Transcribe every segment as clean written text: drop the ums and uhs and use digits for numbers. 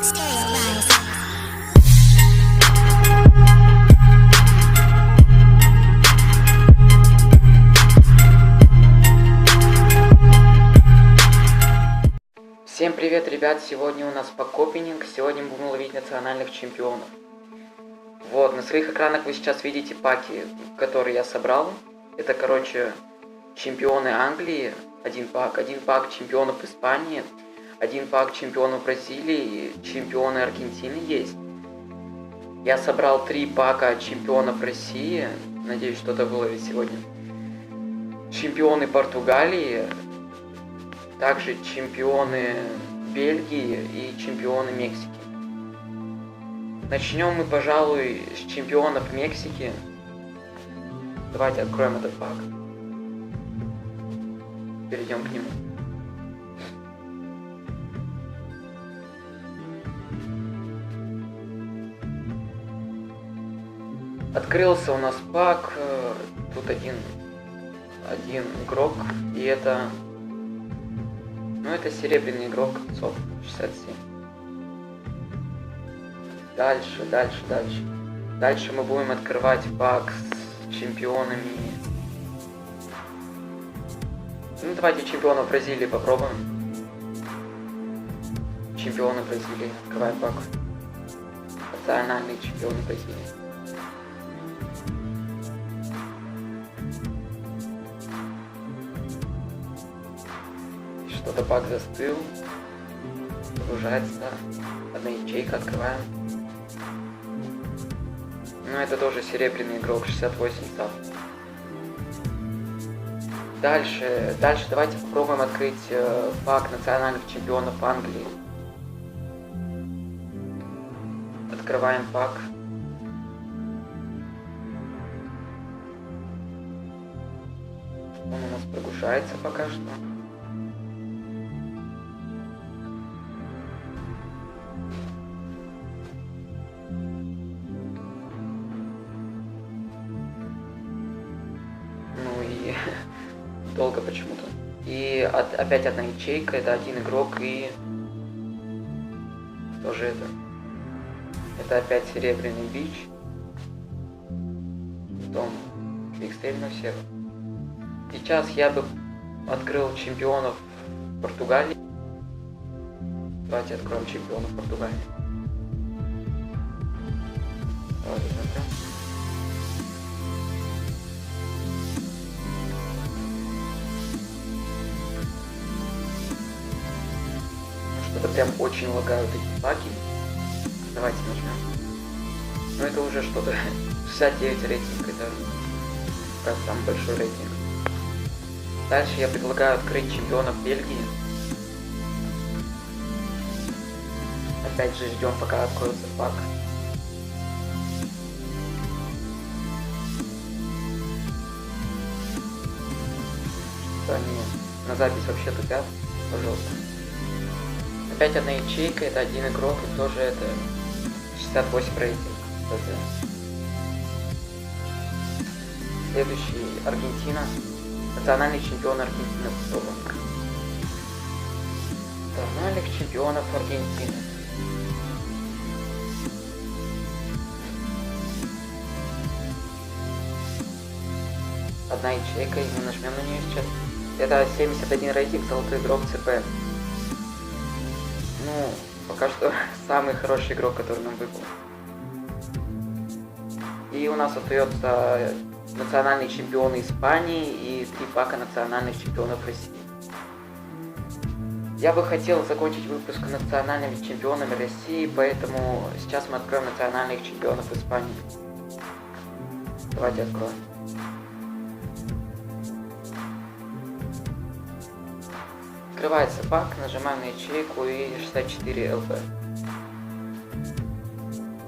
Stereo Live. Всем привет, ребят! Сегодня у нас пак-опенинг. Сегодня мы будем ловить национальных чемпионов. Вот, на своих экранах вы сейчас видите паки, которые я собрал. Это, короче, чемпионы Англии, один пак чемпионов Испании, один пак чемпионов Бразилии, чемпионы Аргентины есть. Я собрал 3 пака чемпионов России, надеюсь, что-то выловить сегодня. Чемпионы Португалии, также чемпионы Бельгии и чемпионы Мексики. Начнем мы, пожалуй, с чемпионов Мексики. Давайте откроем этот пак. Перейдем к нему. Открылся у нас пак. Тут один игрок. И это... Ну, это серебряный игрок 567. Дальше мы будем открывать пак с чемпионами. Ну, давайте чемпионов Бразилии попробуем. Чемпионы Бразилии. Открываем пак. Национальные чемпионы Бразилии. Что-то пак застыл. Загружается. Одна ячейка, открываем. Ну, это тоже серебряный игрок, 68 став. Дальше давайте попробуем открыть пак национальных чемпионов Англии. Открываем пак. Он у нас прогружается пока что. Долго почему-то. И опять одна ячейка, это один игрок и... Кто же это? Это опять серебряный бич. Потом Квикстейл на всех. Сейчас я бы открыл чемпионов Португалии. Давайте откроем чемпионов Португалии. Давайте смотрим. Что-то прям очень лагают эти паки. Давайте нажмем. Ну это уже что-то 69 рейтинг, это как раз самый большой рейтинг. Дальше я предлагаю открыть чемпионов Бельгии. Опять же ждем, пока откроется пак. Что они на запись вообще тупят, пожалуйста. Опять одна ячейка, это один игрок, и тоже это 68 рейтинг. Следующий Аргентина. Национальный чемпион Аргентины. Попробуем. Национальных чемпионов Аргентины. Одна ячейка, и мы нажмем на нее сейчас. Это 71 рейтинг, золотой игрок ЦП. Ну, пока что самый хороший игрок, который нам выпал. И у нас остается национальные чемпионы Испании и 3 пака национальных чемпионов России. Я бы хотел закончить выпуск национальными чемпионами России, поэтому сейчас мы откроем национальных чемпионов Испании. Давайте откроем. Открывается пак, нажимаем на ячейку и 64 ЛП.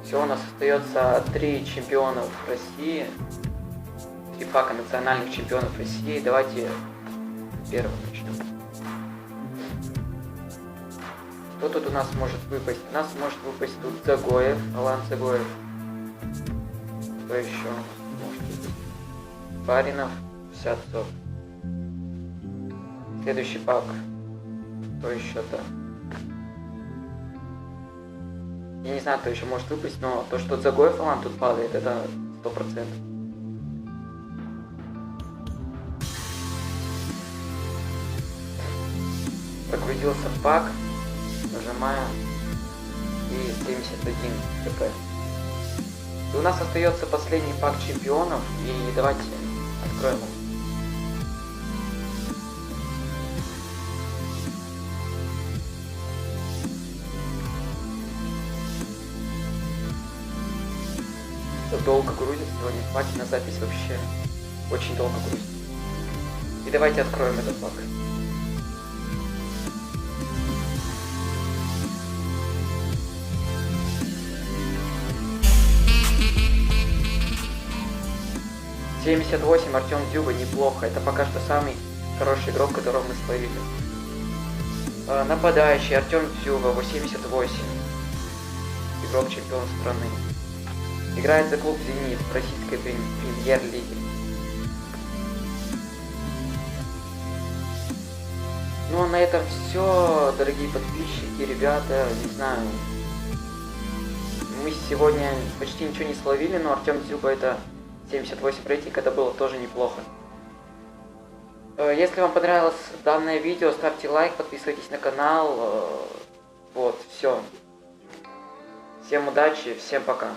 Все, у нас остается 3 чемпионов России, 3 пака национальных чемпионов России. Давайте первым начнем. Кто тут у нас может выпасть? У нас может выпасть тут Загоев, Алан Загоев. Кто еще может выпасть? Баринов, 50 сов. Следующий пак. Кто еще-то? Я не знаю, кто еще может выпасть, но то, что Дзагоев Алан тут падает, это 100%. Прогрузился пак, нажимаю, и 71 ТП. И у нас остается последний пак чемпионов, и давайте откроем его. Долго грузит сегодня, паки на запись вообще очень долго грузит. И давайте откроем этот пак. «78» Артем Дзюба неплохо, это пока что самый хороший игрок, которого мы словили. Нападающий Артем Дзюба 88, игрок чемпион страны. Играет за клуб «Зенит» в российской премьер-лиге. Ну а на этом все, дорогие подписчики, ребята, не знаю. Мы сегодня почти ничего не словили, но Артем Дзюба это 78 рейтинг, это было тоже неплохо. Если вам понравилось данное видео, ставьте лайк, подписывайтесь на канал. Вот, все. Всем удачи, всем пока.